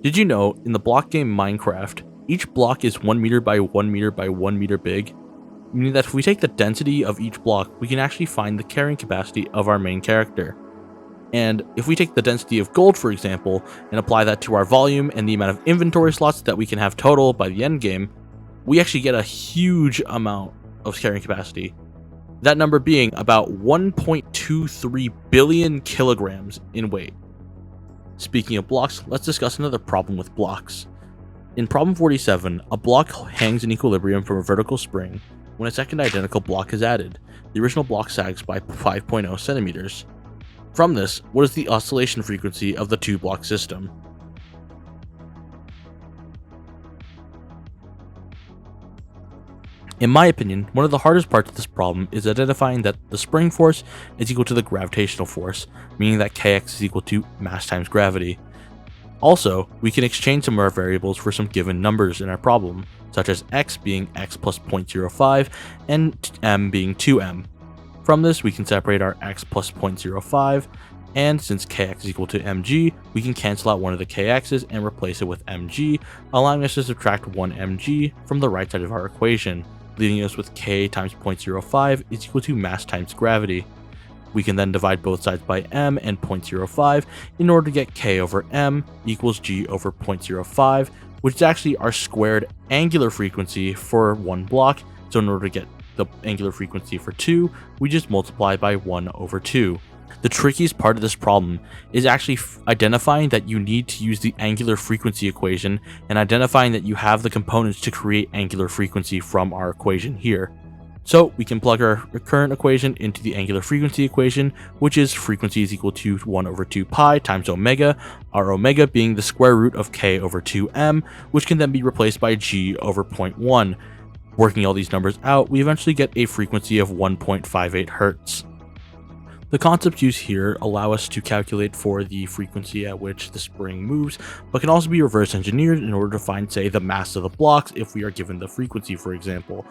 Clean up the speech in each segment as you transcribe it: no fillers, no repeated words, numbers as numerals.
Did you know, in the block game Minecraft, each block is 1 meter by 1 meter by 1 meter big? Meaning that if we take the density of each block, we can actually find the carrying capacity of our main character. And if we take the density of gold, for example, and apply that to our volume and the amount of inventory slots that we can have total by the end game, we actually get a huge amount of carrying capacity. That number being about 1.23 billion kilograms in weight. Speaking of blocks, let's discuss another problem with blocks. In problem 47, a block hangs in equilibrium from a vertical spring when a second identical block is added. The original block sags by 5.0 centimeters. From this, what is the oscillation frequency of the two-block system? In my opinion, one of the hardest parts of this problem is identifying that the spring force is equal to the gravitational force, meaning that kx is equal to mass times gravity. Also, we can exchange some of our variables for some given numbers in our problem, such as x being x plus 0.05 and m being 2m. From this, we can separate our x plus 0.05, and since kx is equal to mg, we can cancel out one of the kx's and replace it with mg, allowing us to subtract 1 mg from the right side of our equation, leaving us with k times 0.05 is equal to mass times gravity. We can then divide both sides by m and 0.05 in order to get k over m equals g over 0.05, which is actually our squared angular frequency for one block. So in order to get the angular frequency for 2, we just multiply by 1 over 2. The trickiest part of this problem is actually identifying that you need to use the angular frequency equation and identifying that you have the components to create angular frequency from our equation here. So we can plug our current equation into the angular frequency equation, which is frequency is equal to 1 over 2 pi times omega, our omega being the square root of k over 2m, which can then be replaced by g over 0.1. Working all these numbers out, we eventually get a frequency of 1.58 Hz. The concepts used here allow us to calculate for the frequency at which the spring moves, but can also be reverse engineered in order to find, say, the mass of the blocks if we are given the frequency, for example.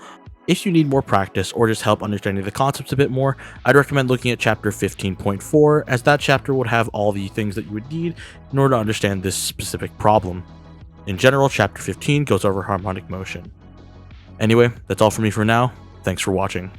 If you need more practice or just help understanding the concepts a bit more, I'd recommend looking at chapter 15.4, as that chapter would have all the things that you would need in order to understand this specific problem. In general, chapter 15 goes over harmonic motion. Anyway, that's all for me for now. Thanks for watching.